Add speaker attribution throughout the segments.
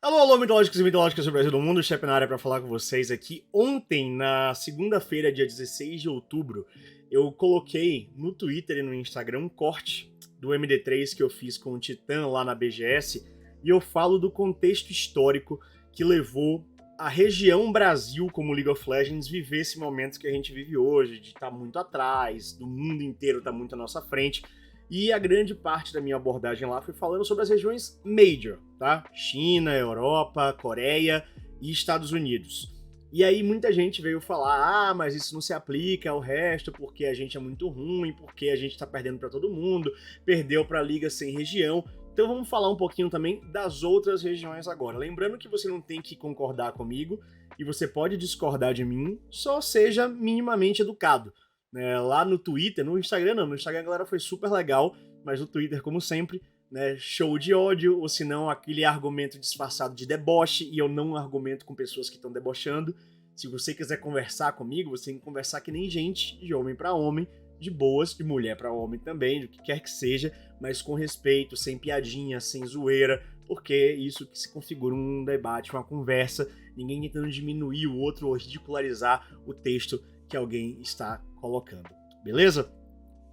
Speaker 1: Alô, alô, mitológicos e mitológicas do Brasil do mundo, Shep na área para falar com vocês aqui. Ontem, na segunda-feira, dia 16 de outubro, eu coloquei no Twitter e no Instagram um corte do MD3 que eu fiz com o Titã lá na BGS, e eu falo do contexto histórico que levou a região Brasil, como League of Legends, viver esse momento que a gente vive hoje, de estar muito atrás, do mundo inteiro estar muito à nossa frente. E a grande parte da minha abordagem lá foi falando sobre as regiões Major, tá? China, Europa, Coreia e Estados Unidos. E aí muita gente veio falar, mas isso não se aplica ao resto, porque a gente é muito ruim, porque a gente tá perdendo para todo mundo, perdeu pra liga sem região. Então vamos falar um pouquinho também das outras regiões agora. Lembrando que você não tem que concordar comigo, e você pode discordar de mim, só seja minimamente educado. Lá no Twitter, no Instagram não, no Instagram a galera foi super legal, mas no Twitter, como sempre, né, show de ódio, ou se não, aquele argumento disfarçado de deboche, e eu não argumento com pessoas que estão debochando. Se você quiser conversar comigo, você tem que conversar que nem gente, de homem para homem, de boas, de mulher para homem também, do que quer que seja, mas com respeito, sem piadinha, sem zoeira, porque é isso que se configura um debate, uma conversa, ninguém tentando diminuir o outro ou ridicularizar o texto que alguém está colocando, beleza?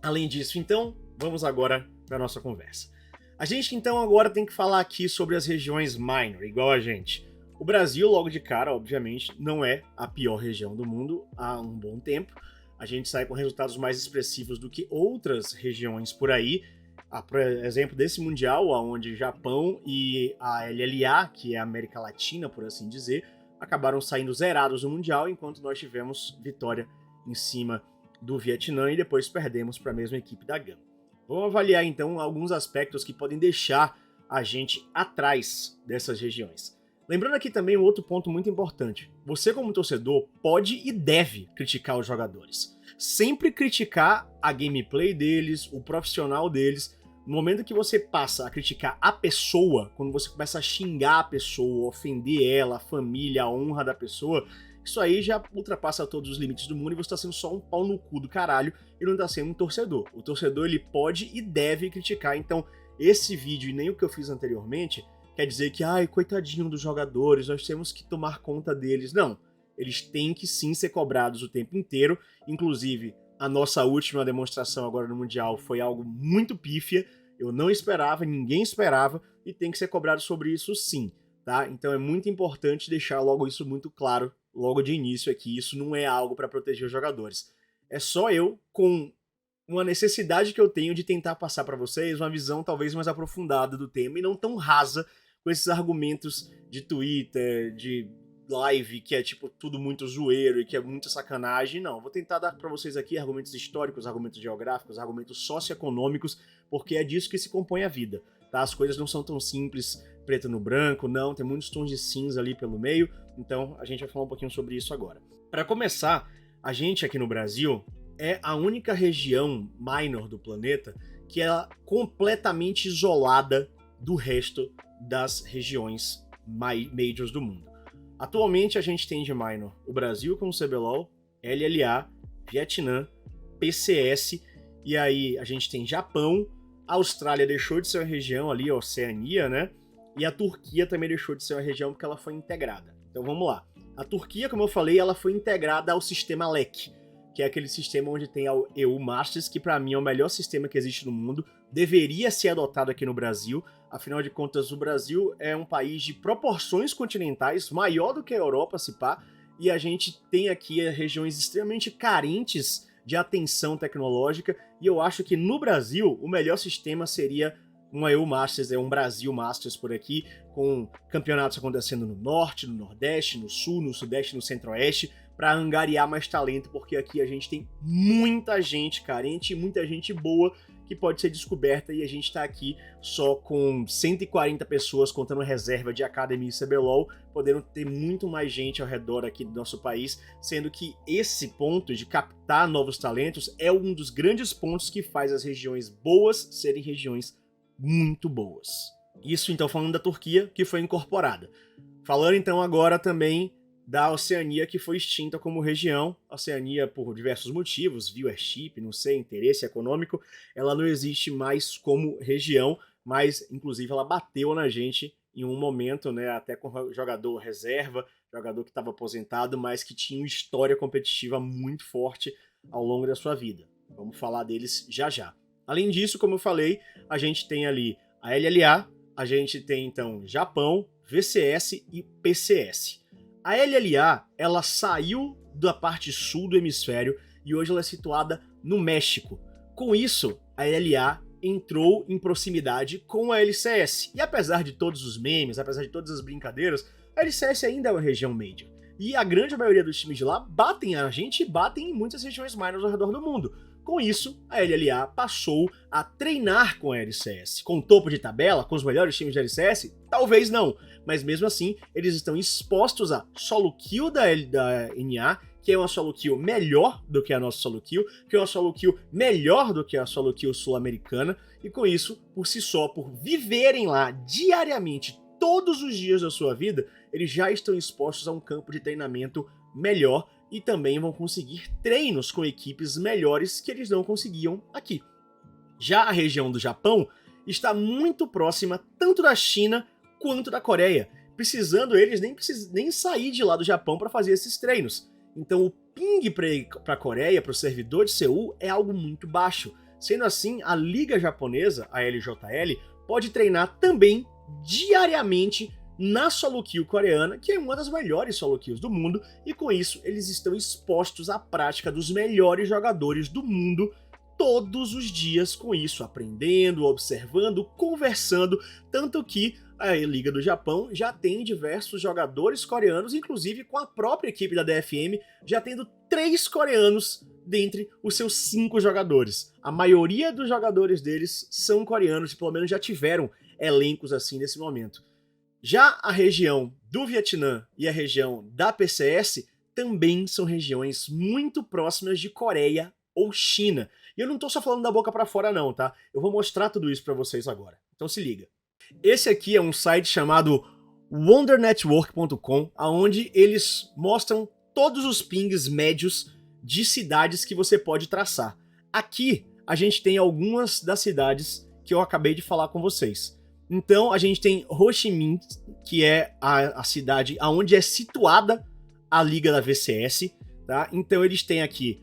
Speaker 1: Além disso, então, vamos agora para nossa conversa. A gente então agora tem que falar aqui sobre as regiões minor, igual a gente. O Brasil, logo de cara, obviamente, não é a pior região do mundo há um bom tempo. A gente sai com resultados mais expressivos do que outras regiões por aí. Por exemplo, desse Mundial, onde Japão e a LLA, que é a América Latina, por assim dizer, acabaram saindo zerados no Mundial, enquanto nós tivemos vitória em cima do Vietnã e depois perdemos para a mesma equipe da GAN. Vamos avaliar então alguns aspectos que podem deixar a gente atrás dessas regiões. Lembrando aqui também um outro ponto muito importante. Você, como torcedor, pode e deve criticar os jogadores. Sempre criticar a gameplay deles, o profissional deles. No momento que você passa a criticar a pessoa, quando você começa a xingar a pessoa, ofender ela, a família, a honra da pessoa, isso aí já ultrapassa todos os limites do mundo e você tá sendo só um pau no cu do caralho e não tá sendo um torcedor. O torcedor, ele pode e deve criticar. Então, esse vídeo e nem o que eu fiz anteriormente quer dizer que, ai, coitadinho dos jogadores, nós temos que tomar conta deles. Não. Eles têm que sim ser cobrados o tempo inteiro. Inclusive, a nossa última demonstração agora no Mundial foi algo muito pífia. Eu não esperava, ninguém esperava, e tem que ser cobrado sobre isso sim, tá? Então é muito importante deixar logo isso muito claro, logo de início aqui. Isso não é algo para proteger os jogadores. É só eu, com uma necessidade que eu tenho de tentar passar para vocês uma visão talvez mais aprofundada do tema e não tão rasa com esses argumentos de Twitter, de live, que é tipo tudo muito zoeiro e que é muita sacanagem. Não, vou tentar dar para vocês aqui argumentos históricos, argumentos geográficos, argumentos socioeconômicos, porque é disso que se compõe a vida, tá? As coisas não são tão simples, preto no branco, não, tem muitos tons de cinza ali pelo meio, então a gente vai falar um pouquinho sobre isso agora. Para começar, a gente aqui no Brasil é a única região minor do planeta que é completamente isolada do resto das regiões majors do mundo. Atualmente a gente tem de minor o Brasil com o CBLOL, LLA, Vietnã, PCS, e aí a gente tem Japão, a Austrália deixou de ser uma região ali, a Oceania, né? E a Turquia também deixou de ser uma região porque ela foi integrada. Então vamos lá. A Turquia, como eu falei, ela foi integrada ao sistema LEC, que é aquele sistema onde tem a EU Masters, que para mim é o melhor sistema que existe no mundo, deveria ser adotado aqui no Brasil. Afinal de contas, o Brasil é um país de proporções continentais, maior do que a Europa, se pá, e a gente tem aqui regiões extremamente carentes de atenção tecnológica, e eu acho que no Brasil o melhor sistema seria uma EU Masters, um Brasil Masters por aqui, com campeonatos acontecendo no Norte, no Nordeste, no Sul, no Sudeste, no Centro-Oeste, para angariar mais talento, porque aqui a gente tem muita gente carente e muita gente boa que pode ser descoberta, e a gente tá aqui só com 140 pessoas contando reserva de Academy e CBLOL, podendo ter muito mais gente ao redor aqui do nosso país, sendo que esse ponto de captar novos talentos é um dos grandes pontos que faz as regiões boas serem regiões muito boas. Isso então falando da Turquia, que foi incorporada. Falando então agora também da Oceania, que foi extinta como região. A Oceania, por diversos motivos, viewership, não sei, interesse econômico, ela não existe mais como região, mas inclusive ela bateu na gente em um momento, né, até com jogador reserva, jogador que estava aposentado, mas que tinha uma história competitiva muito forte ao longo da sua vida. Vamos falar deles já já. Além disso, como eu falei, a gente tem ali a LLA, a gente tem então Japão, VCS e PCS. A LLA, ela saiu da parte sul do hemisfério e hoje ela é situada no México. Com isso, a LLA entrou em proximidade com a LCS. E apesar de todos os memes, apesar de todas as brincadeiras, a LCS ainda é uma região major. E a grande maioria dos times de lá batem a gente e batem em muitas regiões minors ao redor do mundo. Com isso, a LLA passou a treinar com a LCS. Com o topo de tabela, com os melhores times da LCS? Talvez não, mas mesmo assim, eles estão expostos a solo kill da NA, que é uma solo kill melhor do que a nossa solo kill, que é uma solo kill melhor do que a solo kill sul-americana, e com isso, por si só, por viverem lá diariamente, todos os dias da sua vida, eles já estão expostos a um campo de treinamento melhor e também vão conseguir treinos com equipes melhores que eles não conseguiam aqui. Já a região do Japão está muito próxima tanto da China quanto da Coreia, precisando eles nem sair de lá do Japão para fazer esses treinos. Então o ping para a Coreia, para o servidor de Seul, é algo muito baixo. Sendo assim, a liga japonesa, a LJL, pode treinar também diariamente na solo kill coreana, que é uma das melhores solo kills do mundo, e com isso eles estão expostos à prática dos melhores jogadores do mundo todos os dias com isso, aprendendo, observando, conversando, tanto que a Liga do Japão já tem diversos jogadores coreanos, inclusive com a própria equipe da DFM, já tendo 3 coreanos dentre os seus 5 jogadores. A maioria dos jogadores deles são coreanos, e pelo menos já tiveram elencos assim nesse momento. Já a região do Vietnã e a região da PCS também são regiões muito próximas de Coreia ou China. E eu não tô só falando da boca pra fora não, tá? Eu vou mostrar tudo isso pra vocês agora. Então se liga. Esse aqui é um site chamado wondernetwork.com, onde eles mostram todos os pings médios de cidades que você pode traçar. Aqui a gente tem algumas das cidades que eu acabei de falar com vocês. Então a gente tem Ho Chi Minh, que é a cidade onde é situada a liga da VCS, tá? Então eles têm aqui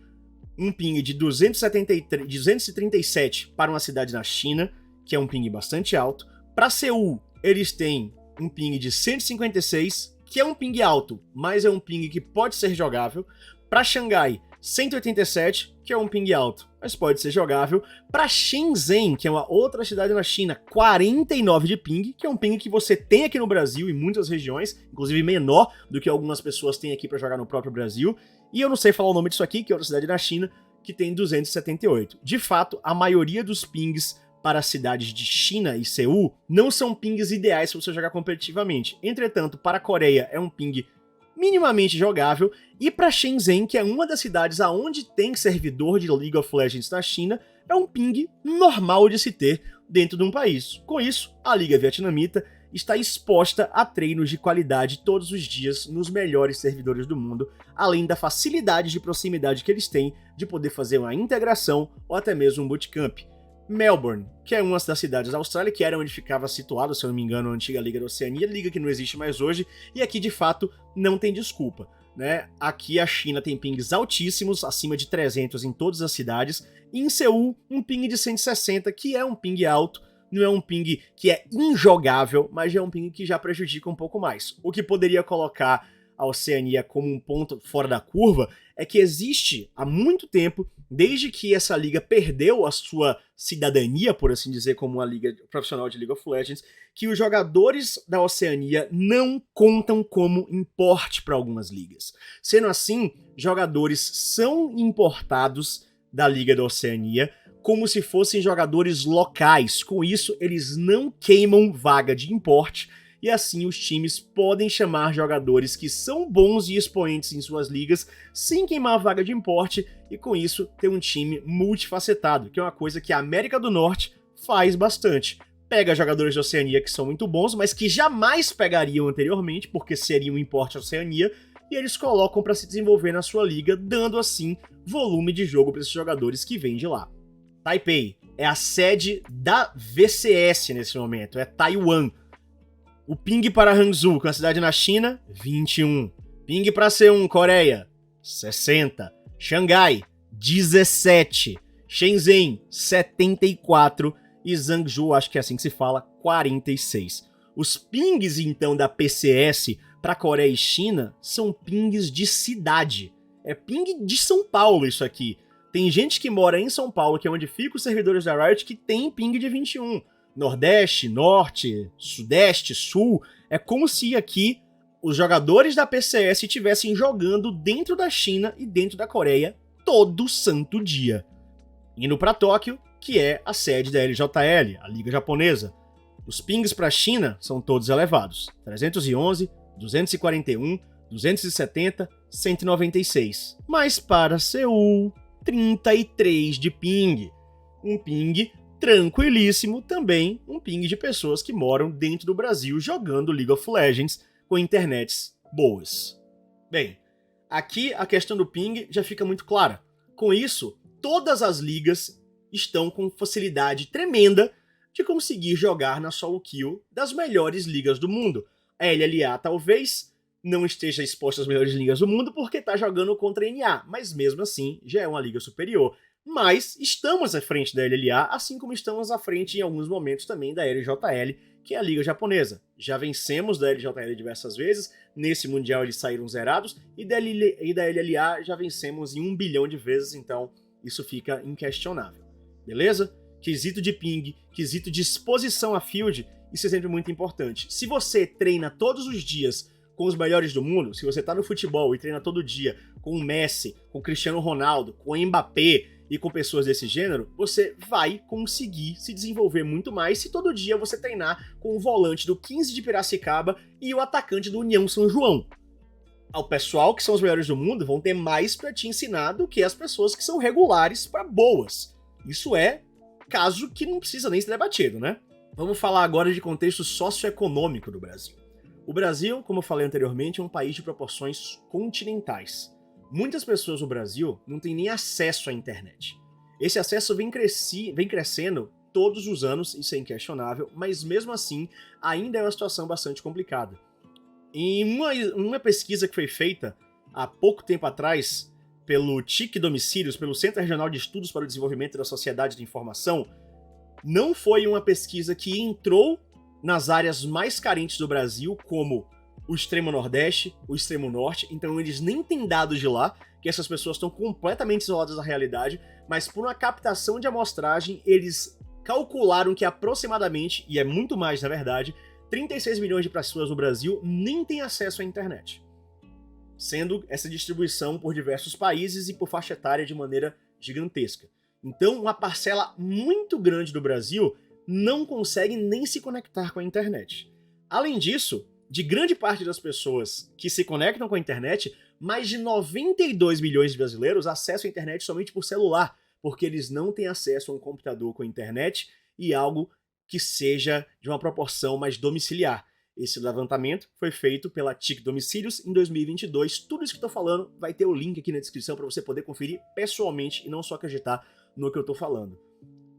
Speaker 1: um ping de 237 para uma cidade na China, que é um ping bastante alto. Para Seul, eles têm um ping de 156, que é um ping alto, mas é um ping que pode ser jogável. Para Xangai, 187, que é um ping alto, mas pode ser jogável. Para Shenzhen, que é uma outra cidade na China, 49 de ping, que é um ping que você tem aqui no Brasil em muitas regiões, inclusive menor do que algumas pessoas têm aqui para jogar no próprio Brasil. E eu não sei falar o nome disso aqui, que é outra cidade na China, que tem 278. De fato, a maioria dos pings para as cidades de China e Seul não são pings ideais para você jogar competitivamente. Entretanto, para a Coreia é um ping minimamente jogável, e para Shenzhen, que é uma das cidades aonde tem servidor de League of Legends na China, é um ping normal de se ter dentro de um país. Com isso, a Liga Vietnamita está exposta a treinos de qualidade todos os dias nos melhores servidores do mundo, além da facilidade de proximidade que eles têm de poder fazer uma integração ou até mesmo um bootcamp. Melbourne, que é uma das cidades da Austrália, que era onde ficava situado, se eu não me engano, a antiga Liga da Oceania, liga que não existe mais hoje, e aqui de fato não tem desculpa, né? Aqui a China tem pings altíssimos, acima de 300 em todas as cidades, e em Seul um ping de 160, que é um ping alto, não é um ping que é injogável, mas é um ping que já prejudica um pouco mais. O que poderia colocar a Oceania como um ponto fora da curva é que existe há muito tempo, desde que essa liga perdeu a sua cidadania, por assim dizer, como uma liga profissional de League of Legends, que os jogadores da Oceania não contam como importe para algumas ligas. Sendo assim, jogadores são importados da Liga da Oceania como se fossem jogadores locais. Com isso, eles não queimam vaga de importe, e assim os times podem chamar jogadores que são bons e expoentes em suas ligas sem queimar a vaga de importe, e com isso ter um time multifacetado, que é uma coisa que a América do Norte faz bastante. Pega jogadores de Oceania que são muito bons, mas que jamais pegariam anteriormente, porque seriam um importe Oceania, e eles colocam para se desenvolver na sua liga, dando assim volume de jogo para esses jogadores que vêm de lá. Taipei é a sede da VCS nesse momento, é Taiwan. O ping para Hangzhou, que é uma cidade na China, 21. Ping para Seul, Coreia, 60. Xangai, 17. Shenzhen, 74. E Zhangzhou, acho que é assim que se fala, 46. Os pings, então, da PCS para Coreia e China são pings de cidade. É ping de São Paulo isso aqui. Tem gente que mora em São Paulo, que é onde ficam os servidores da Riot, que tem ping de 21. Nordeste, Norte, Sudeste, Sul. É como se aqui os jogadores da PCS estivessem jogando dentro da China e dentro da Coreia todo santo dia. Indo para Tóquio, que é a sede da LJL, a Liga Japonesa. Os pings para a China são todos elevados. 311, 241, 270, 196. Mas para Seul, 33 de ping. Um ping tranquilíssimo, também um ping de pessoas que moram dentro do Brasil jogando League of Legends com internets boas. Bem, aqui a questão do ping já fica muito clara. Com isso, todas as ligas estão com facilidade tremenda de conseguir jogar na solo kill das melhores ligas do mundo. A LLA talvez não esteja exposta às melhores ligas do mundo porque está jogando contra a NA, mas mesmo assim já é uma liga superior. Mas estamos à frente da LLA, assim como estamos à frente em alguns momentos também da LJL, que é a liga japonesa. Já vencemos da LJL diversas vezes, nesse Mundial eles saíram zerados, e da LLA já vencemos em 1 bilhão de vezes, então isso fica inquestionável. Beleza? Quesito de ping, quesito de exposição a field, isso é sempre muito importante. Se você treina todos os dias com os melhores do mundo, se você tá no futebol e treina todo dia com o Messi, com o Cristiano Ronaldo, com o Mbappé e com pessoas desse gênero, você vai conseguir se desenvolver muito mais se todo dia você treinar com o volante do 15 de Piracicaba e o atacante do União São João. O pessoal que são os melhores do mundo vão ter mais pra te ensinar do que as pessoas que são regulares para boas. Isso é caso que não precisa nem ser debatido, né? Vamos falar agora de contexto socioeconômico do Brasil. O Brasil, como eu falei anteriormente, é um país de proporções continentais. Muitas pessoas no Brasil não têm nem acesso à internet. Esse acesso vem crescendo todos os anos, isso é inquestionável, mas mesmo assim ainda é uma situação bastante complicada. Em uma pesquisa que foi feita há pouco tempo atrás pelo TIC Domicílios, pelo Centro Regional de Estudos para o Desenvolvimento da Sociedade de Informação, não foi uma pesquisa que entrou nas áreas mais carentes do Brasil, como o extremo Nordeste, o extremo Norte, então eles nem têm dados de lá, que essas pessoas estão completamente isoladas da realidade, mas por uma captação de amostragem, eles calcularam que aproximadamente, e é muito mais na verdade, 36 milhões de pessoas no Brasil nem têm acesso à internet. Sendo essa distribuição por diversos países e por faixa etária de maneira gigantesca. Então, uma parcela muito grande do Brasil não consegue nem se conectar com a internet. Além disso, de grande parte das pessoas que se conectam com a internet, mais de 92 milhões de brasileiros acessam a internet somente por celular, porque eles não têm acesso a um computador com internet e algo que seja de uma proporção mais domiciliar. Esse levantamento foi feito pela TIC Domicílios em 2022. Tudo isso que eu tô falando vai ter o link aqui na descrição para você poder conferir pessoalmente e não só acreditar no que eu tô falando.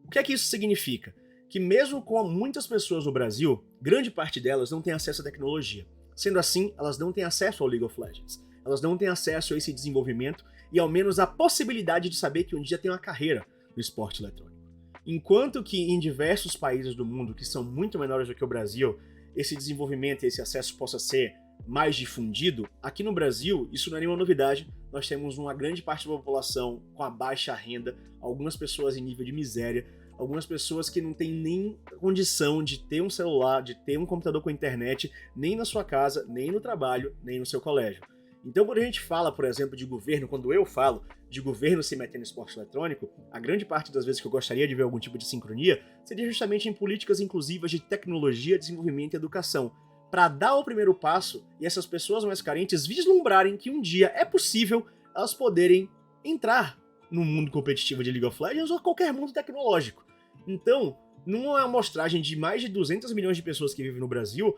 Speaker 1: O que é que isso significa? Que mesmo com muitas pessoas no Brasil, grande parte delas não tem acesso à tecnologia. Sendo assim, elas não têm acesso ao League of Legends. Elas não têm acesso a esse desenvolvimento e ao menos a possibilidade de saber que um dia tem uma carreira no esporte eletrônico. Enquanto que em diversos países do mundo que são muito menores do que o Brasil, esse desenvolvimento e esse acesso possa ser mais difundido, aqui no Brasil isso não é nenhuma novidade. Nós temos uma grande parte da população com a baixa renda, algumas pessoas em nível de miséria, algumas pessoas que não têm nem condição de ter um celular, de ter um computador com internet, nem na sua casa, nem no trabalho, nem no seu colégio. Então, quando a gente fala, por exemplo, de governo, quando eu falo de governo se meter no esporte eletrônico, a grande parte das vezes que eu gostaria de ver algum tipo de sincronia seria justamente em políticas inclusivas de tecnologia, desenvolvimento e educação, para dar o primeiro passo e essas pessoas mais carentes vislumbrarem que um dia é possível elas poderem entrar no mundo competitivo de League of Legends ou qualquer mundo tecnológico. Então, numa amostragem de mais de 200 milhões de pessoas que vivem no Brasil,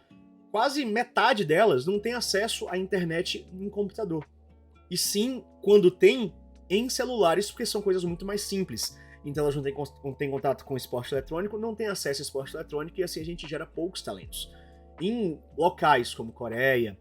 Speaker 1: quase metade delas não tem acesso à internet em computador. E sim, quando tem, em celulares, porque são coisas muito mais simples. Então elas não têm contato com esporte eletrônico, não têm acesso a esporte eletrônico e assim a gente gera poucos talentos. Em locais como Coreia,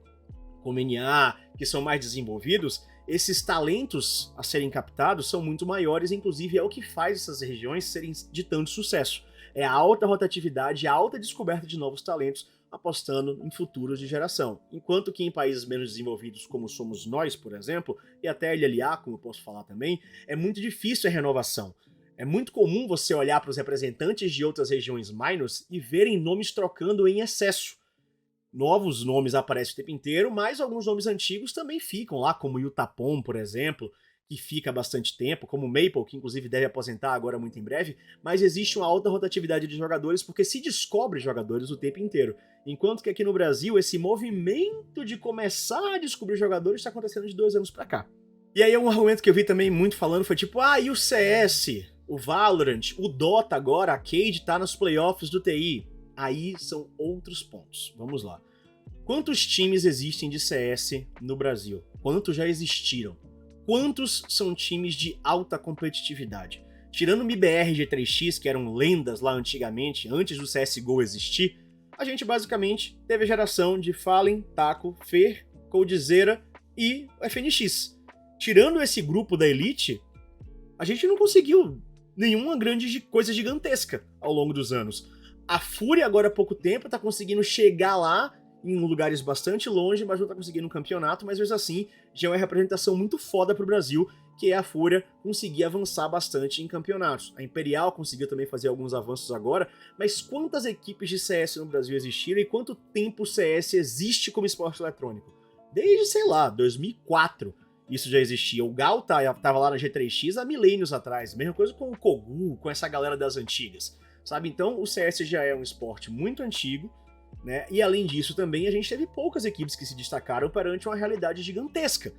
Speaker 1: como NA, que são mais desenvolvidos, esses talentos a serem captados são muito maiores, inclusive é o que faz essas regiões serem de tanto sucesso. É a alta rotatividade, a alta descoberta de novos talentos, apostando em futuros de geração. Enquanto que em países menos desenvolvidos, como somos nós, por exemplo, e até a LLA, como eu posso falar também, é muito difícil a renovação. É muito comum você olhar para os representantes de outras regiões minors e verem nomes trocando em excesso. Novos nomes aparecem o tempo inteiro, mas alguns nomes antigos também ficam lá, como o Yutapom, por exemplo, que fica há bastante tempo, como o Maple, que inclusive deve aposentar agora muito em breve, mas existe uma alta rotatividade de jogadores porque se descobre jogadores o tempo inteiro. Enquanto que aqui no Brasil, esse movimento de começar a descobrir jogadores está acontecendo de 2 anos pra cá. E aí um argumento que eu vi também muito falando foi tipo, e o CS, o Valorant, o Dota agora, a Cade tá nos playoffs do TI. Aí são outros pontos. Vamos lá. Quantos times existem de CS no Brasil? Quantos já existiram? Quantos são times de alta competitividade? Tirando o MIBR e G3X, que eram lendas lá antigamente, antes do CSGO existir, a gente basicamente teve a geração de Fallen, Taco, Fer, Coldzera e FNX. Tirando esse grupo da Elite, a gente não conseguiu nenhuma grande coisa gigantesca ao longo dos anos. A Fúria, agora há pouco tempo, tá conseguindo chegar lá em lugares bastante longe, mas não tá conseguindo um campeonato, mas mesmo assim já é uma representação muito foda pro Brasil, que é a Fúria conseguir avançar bastante em campeonatos. A Imperial conseguiu também fazer alguns avanços agora, mas quantas equipes de CS no Brasil existiram e quanto tempo o CS existe como esporte eletrônico? Desde, sei lá, 2004 isso já existia. O Gal tava lá na G3X há milênios atrás, mesma coisa com o Kogu, com essa galera das antigas. Sabe? Então o CS já é um esporte muito antigo, né? E além disso também a gente teve poucas equipes que se destacaram perante uma realidade gigantesca.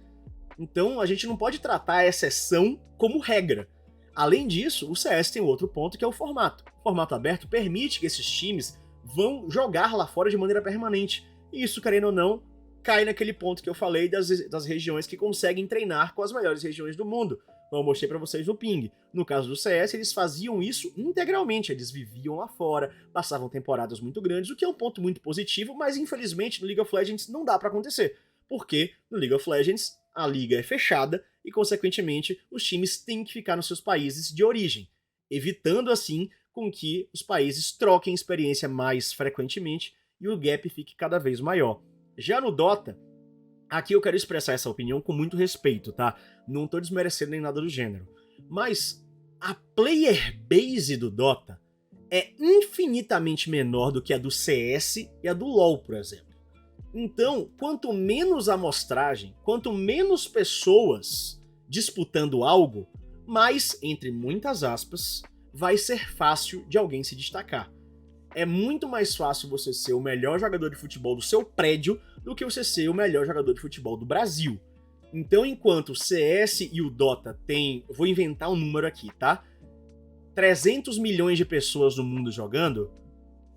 Speaker 1: Então a gente não pode tratar a exceção como regra. Além disso, o CS tem outro ponto que é o formato. O formato aberto permite que esses times vão jogar lá fora de maneira permanente. E isso, querendo ou não, cai naquele ponto que eu falei das regiões que conseguem treinar com as melhores regiões do mundo. Como eu mostrei pra vocês no Ping. No caso do CS, eles faziam isso integralmente. Eles viviam lá fora, passavam temporadas muito grandes, o que é um ponto muito positivo, mas infelizmente no League of Legends não dá pra acontecer. Porque no League of Legends a liga é fechada e, consequentemente, os times têm que ficar nos seus países de origem, evitando assim com que os países troquem experiência mais frequentemente e o gap fique cada vez maior. Já no Dota, aqui eu quero expressar essa opinião com muito respeito, tá? Não tô desmerecendo nem nada do gênero. Mas a player base do Dota é infinitamente menor do que a do CS e a do LoL, por exemplo. Então, quanto menos amostragem, quanto menos pessoas disputando algo, mais, entre muitas aspas, vai ser fácil de alguém se destacar. É muito mais fácil você ser o melhor jogador de futebol do seu prédio do que você ser o melhor jogador de futebol do Brasil. Então, enquanto o CS e o Dota tem, vou inventar um número aqui, tá? 300 milhões de pessoas no mundo jogando,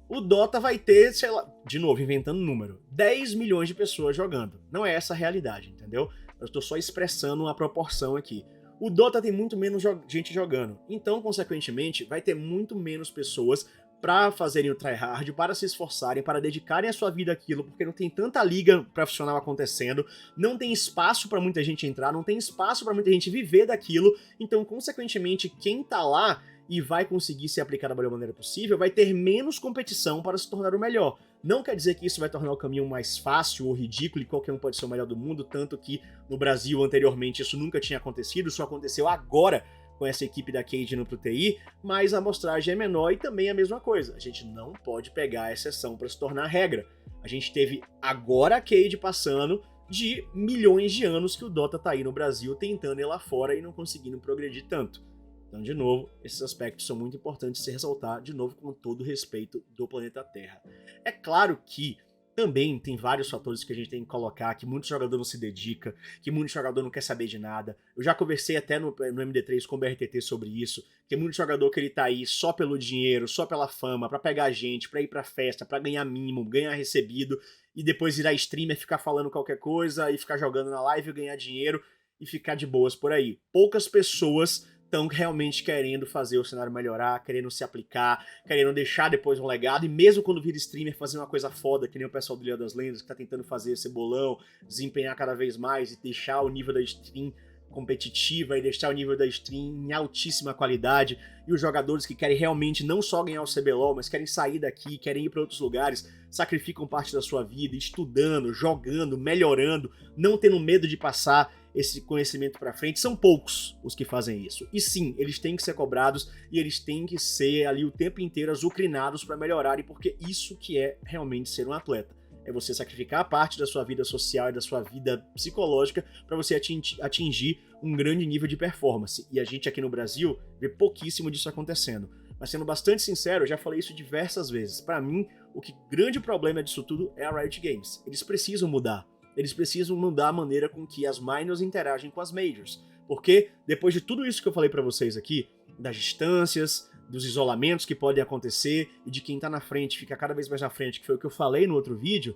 Speaker 1: o Dota vai ter, sei lá, de novo, inventando número, 10 milhões de pessoas jogando. Não é essa a realidade, entendeu? Eu estou só expressando uma proporção aqui. O Dota tem muito menos gente jogando, então, consequentemente, vai ter muito menos pessoas para fazerem o tryhard, para se esforçarem, para dedicarem a sua vida àquilo, porque não tem tanta liga profissional acontecendo, não tem espaço para muita gente entrar, não tem espaço para muita gente viver daquilo, então, consequentemente, quem tá lá e vai conseguir se aplicar da melhor maneira possível, vai ter menos competição para se tornar o melhor. Não quer dizer que isso vai tornar o caminho mais fácil ou ridículo e qualquer um pode ser o melhor do mundo, tanto que no Brasil, anteriormente, isso nunca tinha acontecido, só aconteceu agora com essa equipe da Cade indo pro TI, mas a amostragem é menor e também a mesma coisa. A gente não pode pegar a exceção para se tornar regra. A gente teve agora a Cade passando de milhões de anos que o Dota tá aí no Brasil tentando ir lá fora e não conseguindo progredir tanto. Então, de novo, esses aspectos são muito importantes de se ressaltar, de novo, com todo o respeito do planeta Terra. É claro que também tem vários fatores que a gente tem que colocar, que muito jogador não se dedica, que muito jogador não quer saber de nada. Eu já conversei até no MD3 com o BRTT sobre isso, que muito jogador que ele tá aí só pelo dinheiro, só pela fama, pra pegar gente, pra ir pra festa, pra ganhar mimo, ganhar recebido, e depois virar streamer, ficar falando qualquer coisa, e ficar jogando na live, ganhar dinheiro, e ficar de boas por aí. Poucas pessoas estão realmente querendo fazer o cenário melhorar, querendo se aplicar, querendo deixar depois um legado, e mesmo quando vira streamer fazer uma coisa foda, que nem o pessoal do Ilha das Lendas, que tá tentando fazer esse bolão, desempenhar cada vez mais e deixar o nível da stream competitiva e deixar o nível da stream em altíssima qualidade, e os jogadores que querem realmente não só ganhar o CBLOL, mas querem sair daqui, querem ir para outros lugares, sacrificam parte da sua vida estudando, jogando, melhorando, não tendo medo de passar esse conhecimento para frente. São poucos os que fazem isso. E sim, eles têm que ser cobrados e eles têm que ser ali o tempo inteiro azucrinados para melhorarem, porque isso que é realmente ser um atleta. É você sacrificar parte da sua vida social e da sua vida psicológica para você atingir um grande nível de performance. E a gente aqui no Brasil vê pouquíssimo disso acontecendo. Mas sendo bastante sincero, eu já falei isso diversas vezes. Para mim, o grande problema disso tudo é a Riot Games. Eles precisam mudar. Eles precisam mudar a maneira com que as minors interagem com as majors. Porque depois de tudo isso que eu falei para vocês aqui, das distâncias, dos isolamentos que podem acontecer e de quem tá na frente fica cada vez mais na frente, que foi o que eu falei no outro vídeo,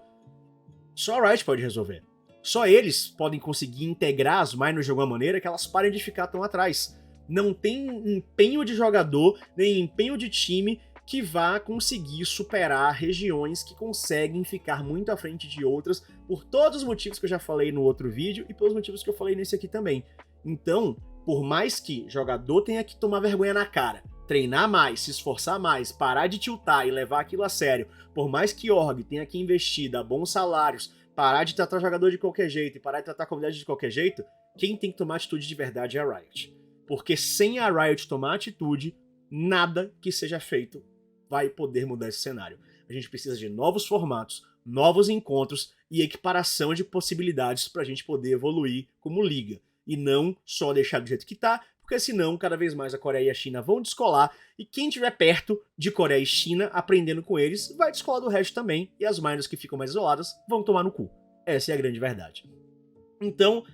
Speaker 1: só a Riot pode resolver. Só eles podem conseguir integrar as minors de alguma maneira que elas parem de ficar tão atrás. Não tem empenho de jogador, nem empenho de time que vá conseguir superar regiões que conseguem ficar muito à frente de outras, por todos os motivos que eu já falei no outro vídeo e pelos motivos que eu falei nesse aqui também. Então, por mais que jogador tenha que tomar vergonha na cara, treinar mais, se esforçar mais, parar de tiltar e levar aquilo a sério, por mais que org tenha que investir, dar bons salários, parar de tratar jogador de qualquer jeito e parar de tratar a comunidade de qualquer jeito, quem tem que tomar atitude de verdade é a Riot. Porque sem a Riot tomar atitude, nada que seja feito vai poder mudar esse cenário. A gente precisa de novos formatos, novos encontros e equiparação de possibilidades para a gente poder evoluir como liga. E não só deixar do jeito que tá, porque senão cada vez mais a Coreia e a China vão descolar, e quem estiver perto de Coreia e China aprendendo com eles vai descolar do resto também, e as minors que ficam mais isoladas vão tomar no cu. Essa é a grande verdade. Então,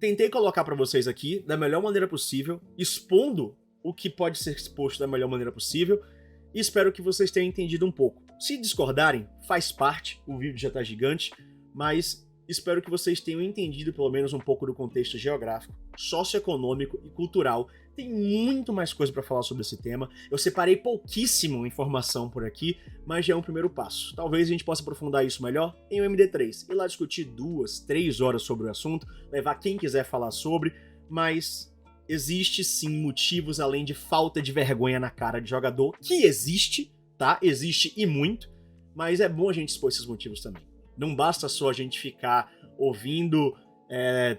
Speaker 1: tentei colocar para vocês aqui da melhor maneira possível, expondo o que pode ser exposto da melhor maneira possível, e espero que vocês tenham entendido um pouco. Se discordarem, faz parte, o vídeo já tá gigante, mas espero que vocês tenham entendido pelo menos um pouco do contexto geográfico, socioeconômico e cultural. Tem muito mais coisa para falar sobre esse tema. Eu separei pouquíssima informação por aqui, mas já é um primeiro passo. Talvez a gente possa aprofundar isso melhor em um MD3, e lá discutir 2, 3 horas sobre o assunto, levar quem quiser falar sobre, mas existe sim motivos além de falta de vergonha na cara de jogador, que existe, tá? Existe e muito, mas é bom a gente expor esses motivos também. Não basta só a gente ficar ouvindo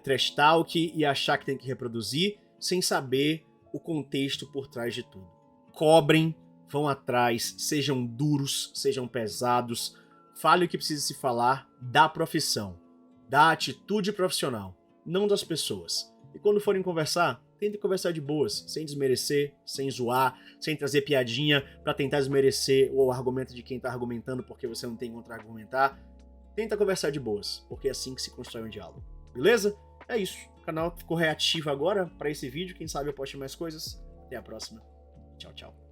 Speaker 1: trash talk e achar que tem que reproduzir, sem saber o contexto por trás de tudo. Cobrem, vão atrás, sejam duros, sejam pesados, fale o que precisa se falar da profissão, da atitude profissional, não das pessoas. E quando forem conversar, tentem conversar de boas, sem desmerecer, sem zoar, sem trazer piadinha pra tentar desmerecer o argumento de quem tá argumentando porque você não tem contra-argumentar. Tenta conversar de boas, porque é assim que se constrói um diálogo. Beleza? É isso. O canal ficou reativo agora para esse vídeo. Quem sabe eu poste mais coisas. Até a próxima. Tchau, tchau.